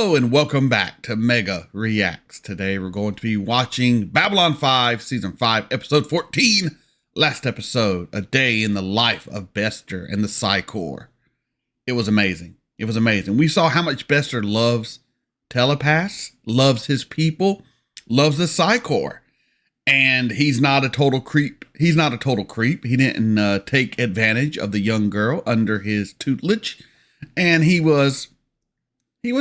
Hello and welcome back to Mega Reacts. Today we're going to be watching Babylon 5, Season 5, Episode 14. Last episode, A Day in the Life of Bester and the Psi Corps. It was amazing. It was amazing. We saw how much Bester loves telepaths, loves his people, loves the Psi Corps. And he's not a total creep. He's not a total creep. He didn't take advantage of the young girl under his tutelage. And he was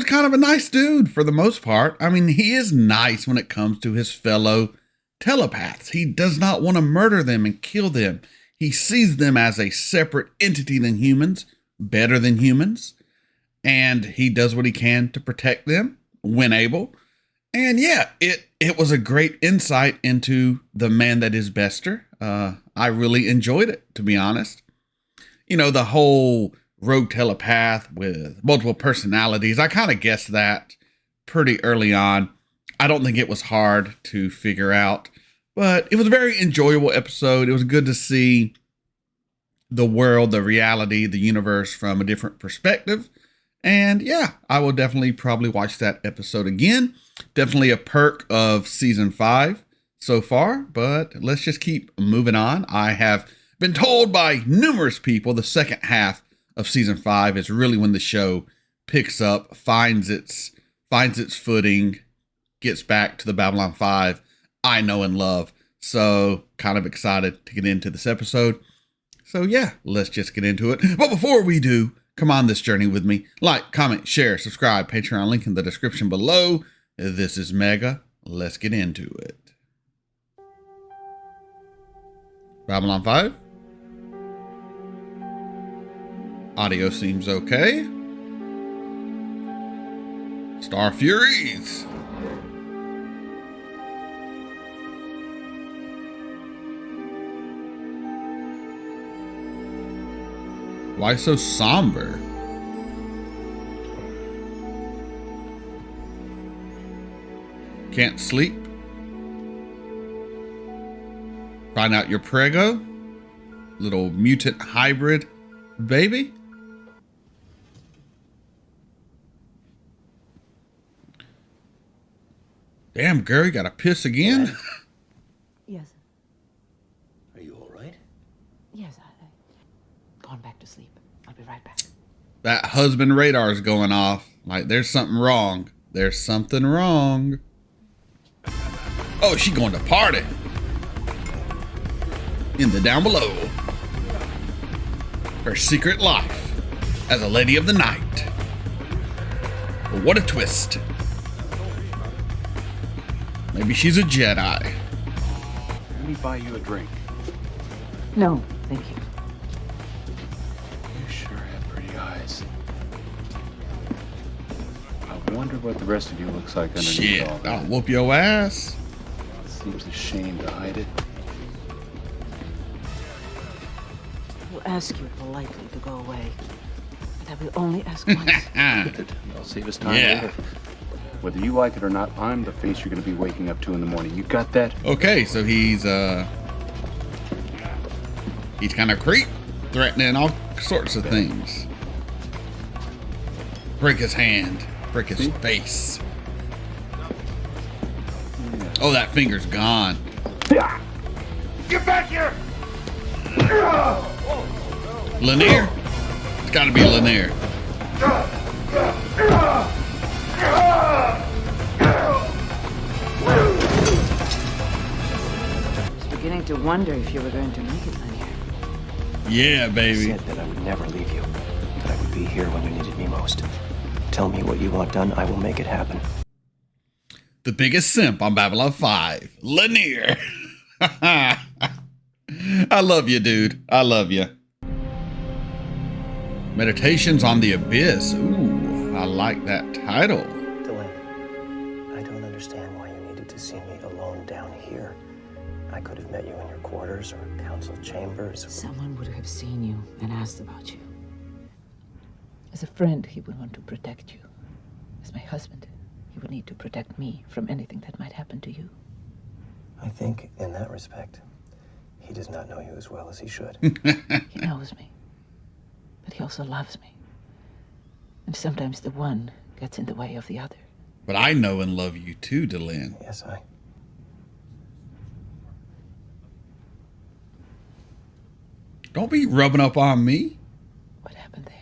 kind of a nice dude for the most part. I mean, he is nice when it comes to his fellow telepaths. He does not want to murder them and kill them. He sees them as a separate entity than humans, better than humans. And he does what he can to protect them when able. And yeah, it was a great insight into the man that is Bester. I really enjoyed it, to be honest. You know, the whole rogue telepath with multiple personalities, I kind of guessed that pretty early on. I don't think it was hard to figure out, but it was a very enjoyable episode. It was good to see the world, the reality, the universe from a different perspective. And yeah, I will definitely probably watch that episode again. Definitely a perk of season 5 so far, but let's just keep moving on. I have been told by numerous people the second half of season 5 is really when the show picks up, finds its footing, gets back to the Babylon 5 I know and love. So kind of excited to get into this episode. So yeah, let's just get into it. But before we do, come on this journey with me. Like, comment, share, subscribe, Patreon link in the description below. This is Mega. Let's get into it. Babylon 5. Audio seems okay. Star Furies. Why so somber? Can't sleep? Find out your prego? Little mutant hybrid baby? Damn, girl, you gotta piss again? Yes. Are you all right? Yes, I've gone back to sleep. I'll be right back. That husband radar is going off. Like, there's something wrong. There's something wrong. Oh, she going to party. In the down below. Her secret life as a lady of the night. What a twist. Maybe she's a Jedi. Let me buy you a drink. No, thank you. You sure have pretty eyes. I wonder what the rest of you looks like underneath Shit, all that. I'll whoop your ass. Seems a shame to hide it. I will ask you politely to go away, but I will only ask once. I'll save us time Yeah. later. Whether you like it or not, I'm the face you're going to be waking up to in the morning. You got that? Okay, so he's kind of creep, threatening all sorts of things. Break his hand, break his face. Oh, that finger's gone. Get back here! Lanier? It's gotta be Lanier. I was beginning to wonder if you were going to make it, Lanier. Yeah, I baby. said that I would never leave you, that I would be here when you needed me most. Tell me what you want done, I will make it happen. The biggest simp on Babylon 5. Lanier. I love you, dude. I love you. Meditations on the Abyss. Ooh, I like that title. Delaney, I don't understand why you needed to see me alone down here. I could have met you in your quarters or council chambers. Someone would have seen you and asked about you. As a friend, he would want to protect you. As my husband, he would need to protect me from anything that might happen to you. I think, in that respect, he does not know you as well as he should. He knows me, but he also loves me. And sometimes the one gets in the way of the other. But I know and love you too, Delenn. Yes, Don't be rubbing up on me. What happened there?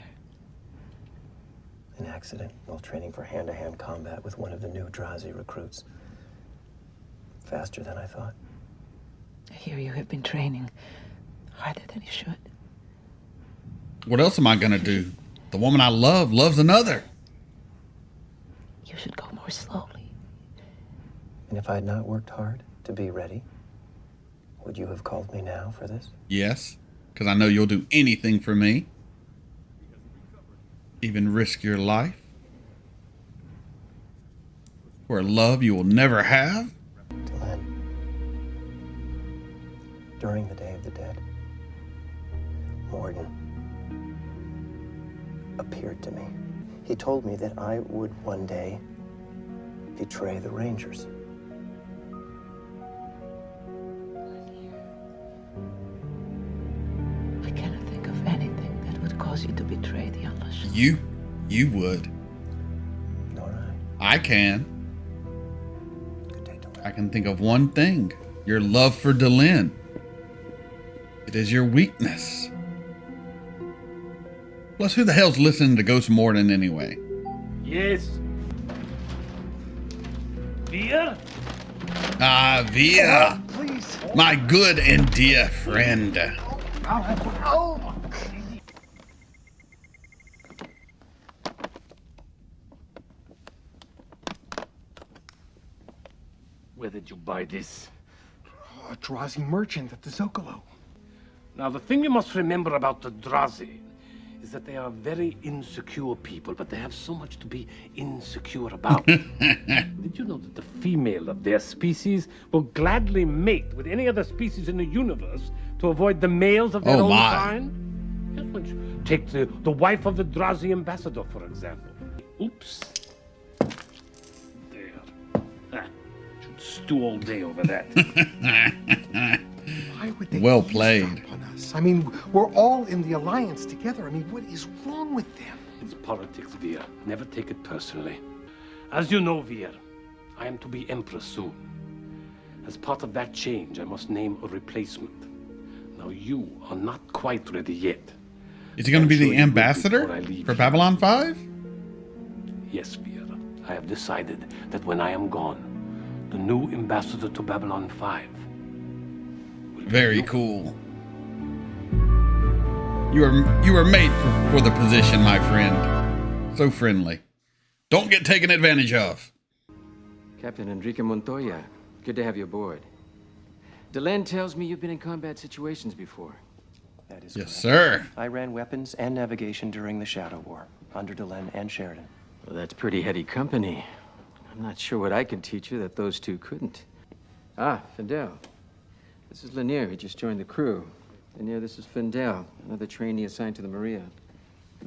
an accident while training for hand-to-hand combat with one of the new Drazi recruits. Faster than I thought. I hear you have been training harder than you should. What else am I gonna do? The woman I love loves another. You should go more slowly. And if I had not worked hard to be ready, would you have called me now for this? Yes, because I know you'll do anything for me. Even risk your life. For a love you will never have. Delenn, during the Day of the Dead, Morden appeared to me. He told me that I would one day betray the Rangers. I cannot think of anything that would cause you to betray the Unlushed. You would. Nor I can. Good day, Delenn. I can think of one thing. Your love for Delenn. It is your weakness. Plus, who the hell's listening to Ghost Morden anyway? Yes. Beer? Ah, Via. Please. My good and dear friend. Where did you buy this? A Drazi merchant at the Zocalo. Now, the thing you must remember about the Drazi is that they are very insecure people, but they have so much to be insecure about. Did you know that the female of their species will gladly mate with any other species in the universe to avoid the males of their Oh, own my. kind? Yes, but you take the wife of the Drazi ambassador, for example. Oops. There. Ah, should stew all day over that. Why would they Well played. eavesdrop on us? I mean, we're all in the alliance together. I mean, what is wrong with them? It's politics, Veer. Never take it personally. As you know, Veer, I am to be Emperor soon. As part of that change, I must name a replacement. Now, you are not quite ready yet. Is he going to be I'm sure the you will ambassador before I leave for you. Babylon 5? Yes, Veer. I have decided that when I am gone, the new ambassador to Babylon 5 will be Very you. cool. You are made for the position, my friend. So friendly. Don't get taken advantage of. Captain Enrique Montoya, good to have you aboard. Delenn tells me you've been in combat situations before. That is Yes, correct. sir. I ran weapons and navigation during the Shadow War, under Delenn and Sheridan. Well, that's pretty heady company. I'm not sure what I can teach you that those two couldn't. Ah, Findel. This is Lanier. He just joined the crew. Lanier, this is Findel, another trainee assigned to the Maria.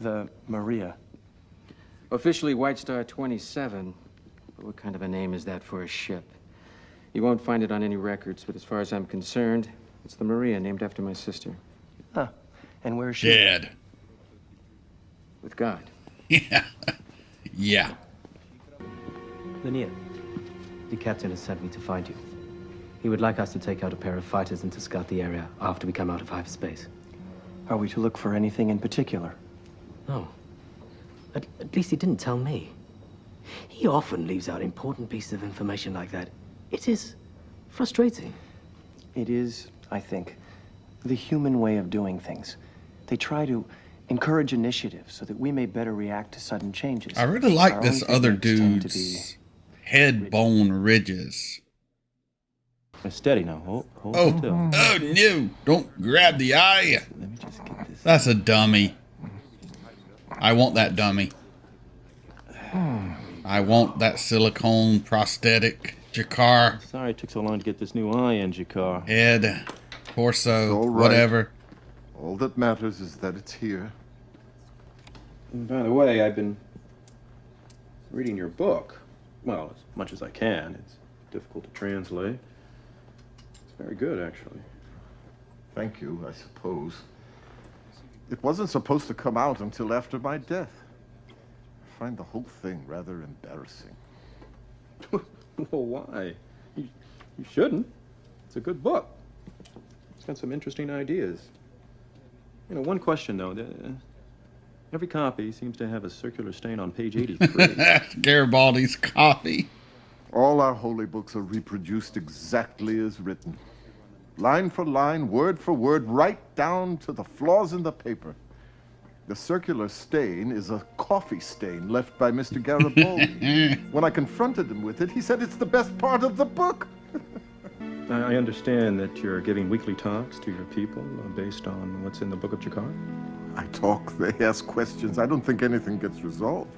The Maria. Officially White Star 27, but what kind of a name is that for a ship? You won't find it on any records, but as far as I'm concerned, it's the Maria, named after my sister. Huh. And where is she? Dead. With God. Yeah. Yeah. Lanier, the captain has sent me to find you. He would like us to take out a pair of fighters and to scout the area after we come out of hyperspace. Are we to look for anything in particular? No. At least he didn't tell me. He often leaves out important pieces of information like that. It is frustrating. It is, I think, the human way of doing things. They try to encourage initiative so that we may better react to sudden changes. I really like Our this own other techniques tend to dude's head bone ridges. Steady now. Hold Oh, still. oh no. Don't grab the eye. Let me just get this. That's a dummy. I want that dummy. I want that silicone prosthetic Jakar Sorry it took so long to get this new eye in your car. head, torso, All right. whatever. All that matters is that it's here. And by the way, I've been reading your book. Well, as much as I can. It's difficult to translate. It's very good, actually. Thank you, I suppose. It wasn't supposed to come out until after my death. find the whole thing rather embarrassing. Well, why? You shouldn't. It's a good book. It's got some interesting ideas. You know, one question, though. Every copy seems to have a circular stain on page 83. Garibaldi's copy. All our holy books are reproduced exactly as written. Line for line, word for word, right down to the flaws in the paper. The circular stain is a coffee stain left by Mr. Garibaldi. When I confronted him with it, he said it's the best part of the book. I understand that you're giving weekly talks to your people based on what's in the Book of Jakar? I talk, they ask questions. I don't think anything gets resolved.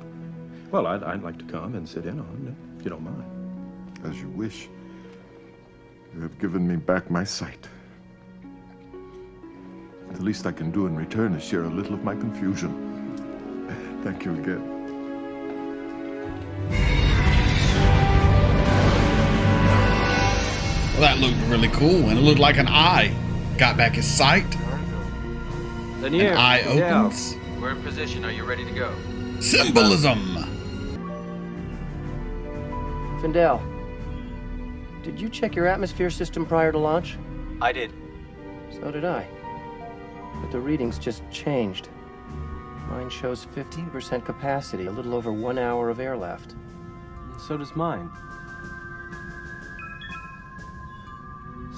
Well, I'd like to come and sit in on it, if you don't mind. As you wish. You have given me back my sight. The least I can do in return is share a little of my confusion. Thank you again. Well, that looked really cool, and it looked like an eye. Got back his sight. Lanier, An eye yeah. opens. We're in position. Are you ready to go? Symbolism. Findel, did you check your atmosphere system prior to launch? I did. So did I. But the readings just changed. Mine shows 15% capacity, a little over 1 hour of air left. So does mine.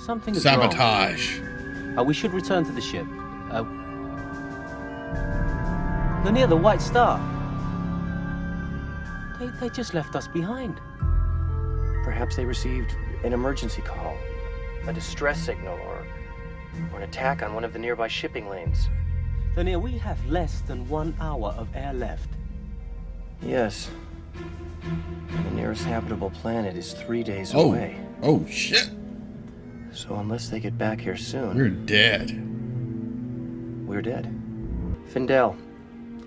Something is Sabotage. wrong. We should return to the ship. Near the White Star. They just left us behind. Perhaps they received an emergency call, a distress signal, or an attack on one of the nearby shipping lanes. Lanier, we have less than 1 hour of air left. Yes. And the nearest habitable planet is 3 days Oh. away. Oh, shit. So unless they get back here soon... We're dead. We're dead. Findel,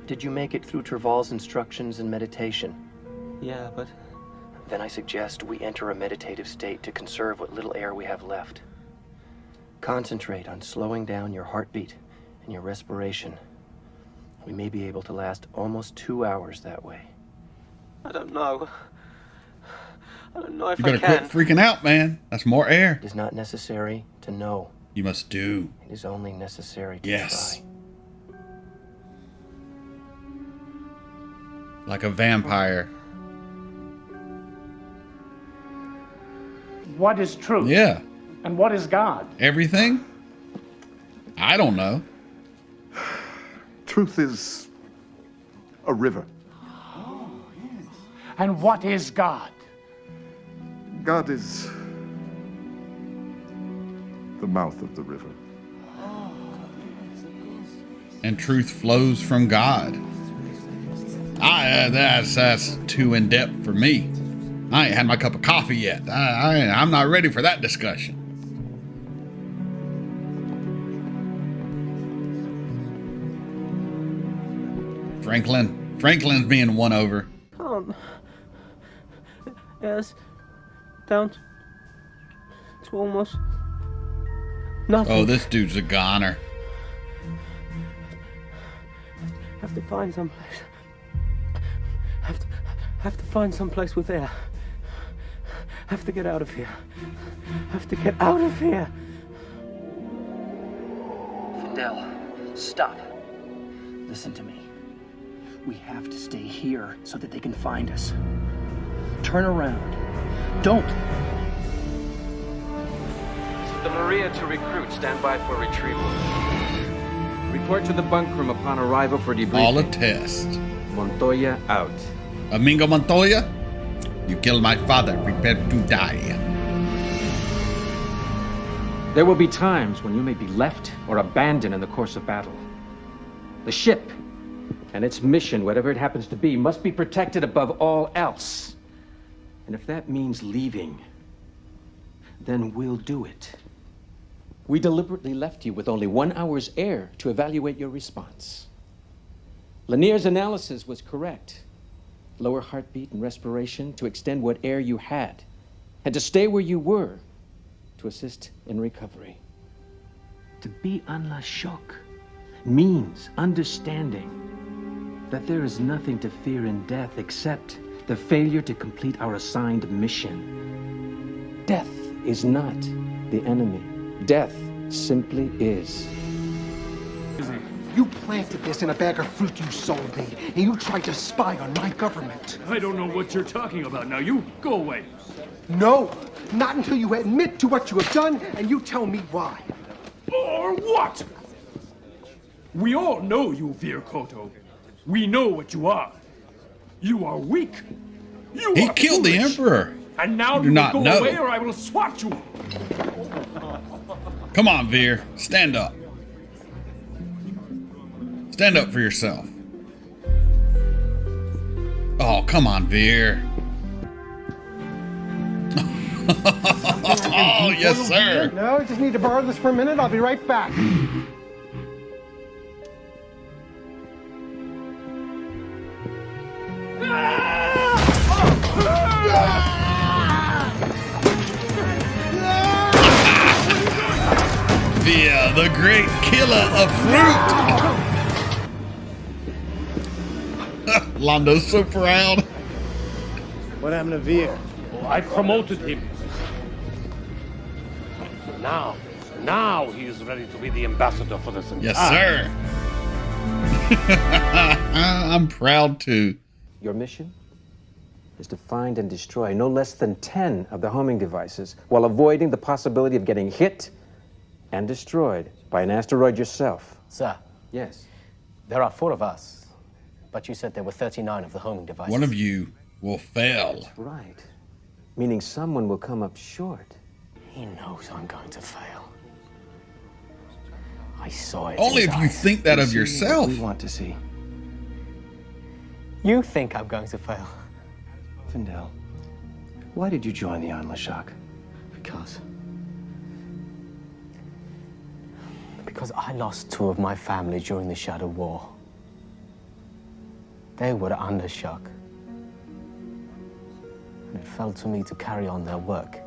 did you make it through Terval's instructions and meditation? Yeah, but... Then I suggest we enter a meditative state to conserve what little air we have left. Concentrate on slowing down your heartbeat and your respiration. We may be able to last almost 2 hours that way. I don't know. I don't know if You I better can. quit freaking out, man. That's more air. It is not necessary to know. You must do. It is only necessary to Yes. try. Like a vampire. What is truth? Yeah. And what is God? Everything? I don't know. Truth is a river. And what is God? God is the mouth of the river. And truth flows from God. That's too in-depth for me. I ain't had my cup of coffee yet. I'm not ready for that discussion. Franklin's being won over. Yes. Down to almost nothing. Oh, this dude's a goner. Have to find some place. Have to find some place with air. Have to get out of here. Have to get out of here. Findel, stop. Listen to me. We have to stay here so that they can find us. Turn around. Don't. The Maria to recruit. Stand by for retrieval. Report to the bunk room upon arrival for debriefing. All a test. Montoya out. Amingo Montoya, you killed my father. Prepare to die. There will be times when you may be left or abandoned in the course of battle. The ship and its mission, whatever it happens to be, must be protected above all else. And if that means leaving, then we'll do it. We deliberately left you with only 1 hour's air to evaluate your response. Lanier's analysis was correct. Lower heartbeat and respiration to extend what air you had, and to stay where you were to assist in recovery. To be en la choc means understanding that there is nothing to fear in death except the failure to complete our assigned mission. Death is not the enemy. Death simply is. You planted this in a bag of fruit you sold me, and you tried to spy on my government. I don't know what you're talking about now. You go away. No, not until you admit to what you have done and you tell me why. Or what? We all know you, Vir Koto. We know what you are. You are weak. He killed the Emperor. And now You you do not will go know. away or I will swat you. Come on, Veer. Stand up. Stand up for yourself. Oh, come on, Veer. Oh, yes, sir. No, I just need to borrow this for a minute. I'll be right back. Veer, the great killer of fruit. Londo's so proud. What happened to Veer? Oh, I promoted him. Now he is ready to be the ambassador for this entire... Yes, sir. I'm proud too. Your mission is to find and destroy no less than 10 of the homing devices while avoiding the possibility of getting hit and destroyed by an asteroid yourself. Sir. Yes. There are 4 of us, but you said there were 39 of the homing devices. One of you will fail. Right. Meaning someone will come up short. He knows I'm going to fail. I saw it. Only in if his you eyes. think that of yourself. We want to see. You think I'm going to fail? Findel, why did you join the Anlashak? Because I lost 2 of my family during the Shadow War. They were under shock. And it fell to me to carry on their work.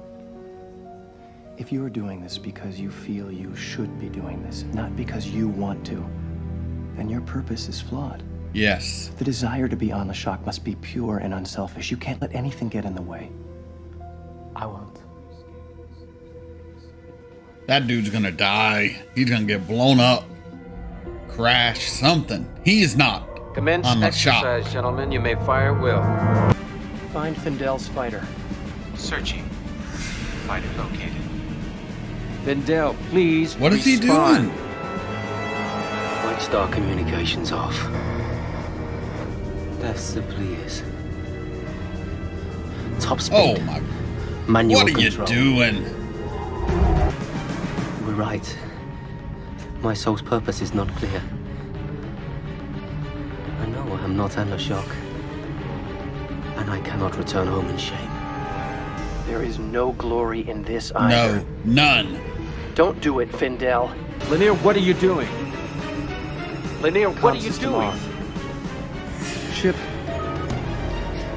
If you are doing this because you feel you should be doing this, not because you want to, then your purpose is flawed. Yes. The desire to be on the shock must be pure and unselfish. You can't let anything get in the way. I won't. That dude's gonna die. He's gonna get blown up. Crash, something. He is not Commence on the exercise, shop. gentlemen. You may fire at will. Find Findel's fighter. Searching. Fighter located. Findel, please. What is he respond. doing? White Star communications off. That simply is. Top speed. Oh my. Manual What are you control. doing? We're right. My soul's purpose is not clear. I know I am not under shock. And I cannot return home in shame. There is no glory in this either. No, none. Don't do it, Findel. Lanier, what are you doing? Lanier, what are you System doing? off. Ship.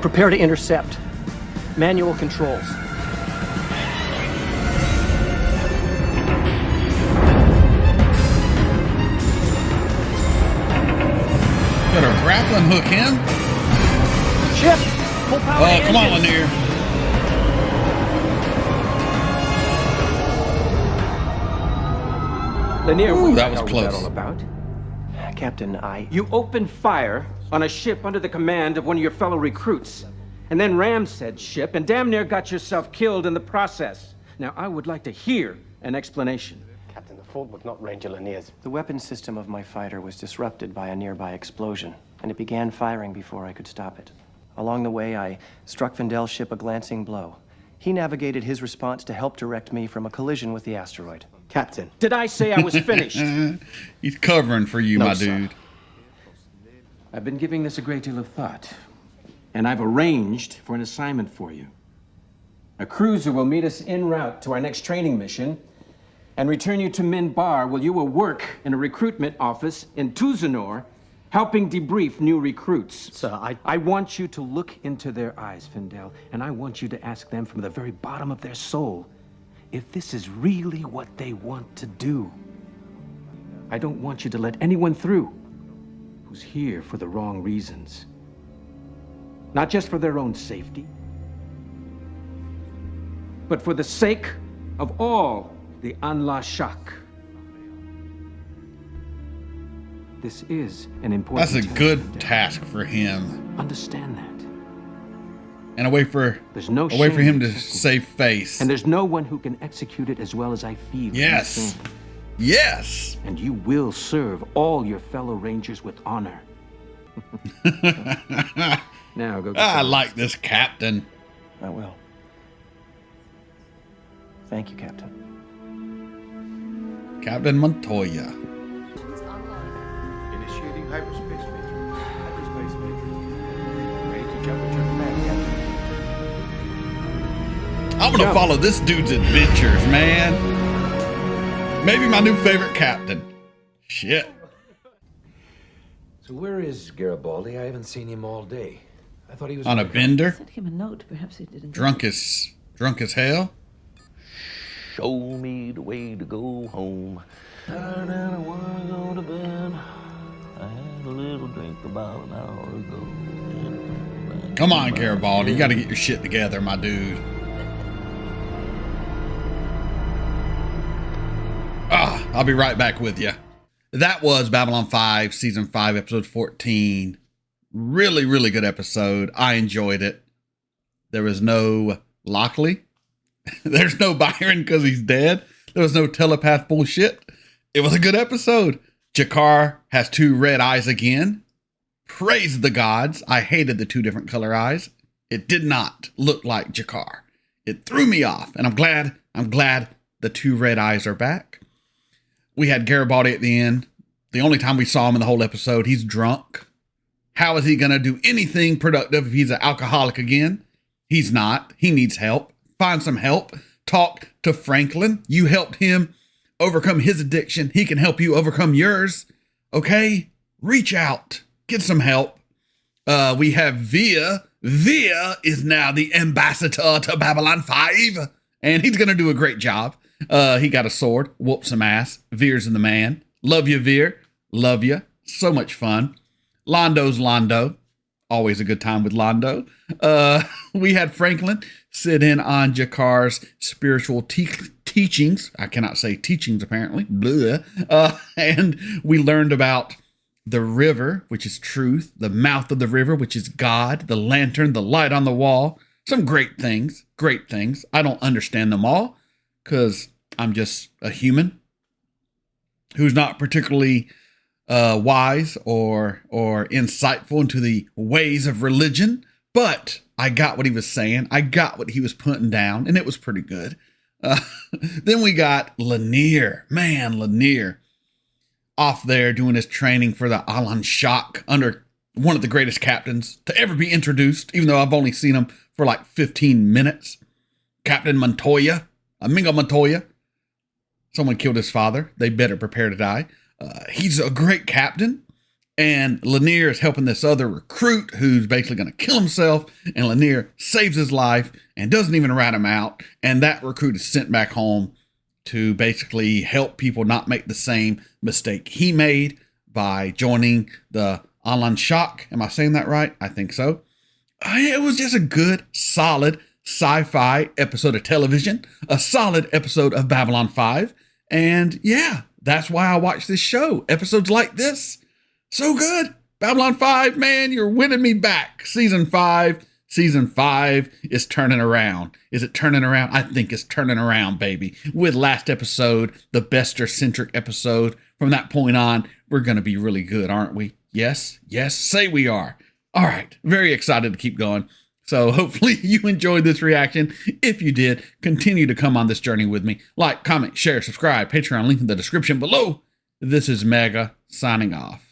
Prepare to intercept. Manual controls. Got a grappling hook in? Ship! Full power Oh, come on, engines. Lanier. Lanier, Ooh, what that the was hell close. that all about? Captain, You opened fire on a ship under the command of one of your fellow recruits. And then Ram said ship and damn near got yourself killed in the process. Now, I would like to hear an explanation. Captain, the fault was not Ranger Lanier's. The weapons system of my fighter was disrupted by a nearby explosion, and it began firing before I could stop it. Along the way, I struck Findel's ship a glancing blow. He navigated his response to help direct me from a collision with the asteroid. Captain. Did I say I was finished? He's covering for you, No, my sir. dude. I've been giving this a great deal of thought, and I've arranged for an assignment for you. A cruiser will meet us en route to our next training mission and return you to Minbar, where you will work in a recruitment office in Tuzanor, helping debrief new recruits. Sir, I want you to look into their eyes, Findel, and I want you to ask them from the very bottom of their soul if this is really what they want to do. I don't want you to let anyone through who's here for the wrong reasons. Not just for their own safety, but for the sake of all the Anla Shak. This is an important That's a task, good Fidel. task for him. Understand that. And a way for him to save face. And there's no one who can execute it as well as I feel. Yes. Understand? Yes. And you will serve all your fellow Rangers with honor. Now go. I like this captain. I will. Thank you, Captain. Captain Montoya. Initiating hyperspace matrix. Hyperspace matrix. Ready to jump into command, Captain. I'm gonna follow this dude's adventures, man. Maybe my new favorite captain. Shit. So where is Garibaldi? I haven't seen him all day. I thought he was On a bender? Sent him a note. Perhaps he didn't. Drunk as hell. Show me the way to go home. Tired and I wanna go to bed. I had a little drink about an hour ago. Come on, Garibaldi. You gotta get your shit together, my dude. I'll be right back with you. That was Babylon 5, Season 5, Episode 14. Really, really good episode. I enjoyed it. There was no Lockley. There's no Byron because he's dead. There was no telepath bullshit. It was a good episode. Jakar has 2 red eyes again. Praise the gods. I hated the 2 different color eyes. It did not look like Jakar. It threw me off, and I'm glad the 2 red eyes are back. We had Garibaldi at the end. The only time we saw him in the whole episode, he's drunk. How is he going to do anything productive if he's an alcoholic again? He's not. He needs help. Find some help. Talk to Franklin. You helped him overcome his addiction. He can help you overcome yours. Okay? Reach out. Get some help. We have Via. Via is now the ambassador to Babylon 5. And he's going to do a great job. He got a sword. Whoop some ass. Veer's in the man. Love you, Veer. Love you. So much fun. Londo's Londo. Always a good time with Londo. We had Franklin sit in on Jakar's spiritual teachings. I cannot say teachings, apparently. Blah. And we learned about the river, which is truth. The mouth of the river, which is God. The lantern, the light on the wall. Some great things. Great things. I don't understand them all because I'm just a human who's not particularly wise or insightful into the ways of religion, but I got what he was saying. I got what he was putting down, and it was pretty good. Then we got Lanier. Man, Lanier off there doing his training for the Alan Shock under one of the greatest captains to ever be introduced, even though I've only seen him for like 15 minutes. Captain Montoya, Amingo Montoya. Someone killed his father. They better prepare to die. He's a great captain, and Lanier is helping this other recruit who's basically going to kill himself, and Lanier saves his life and doesn't even rat him out, and that recruit is sent back home to basically help people not make the same mistake he made by joining the Alan Shock. Am I saying that right? I think so. It was just a good, solid sci-fi episode of television, a solid episode of Babylon 5, and yeah, that's why I watch this show. Episodes like this, so good. Babylon 5, man, you're winning me back. Season 5 is turning around. Is it turning around? I think it's turning around, baby. With last episode, the Bester-centric episode. From that point on, we're going to be really good, aren't we? Yes, say we are. All right, very excited to keep going. So hopefully you enjoyed this reaction. If you did, continue to come on this journey with me. Like, comment, share, subscribe, Patreon, link in the description below. This is Mega, signing off.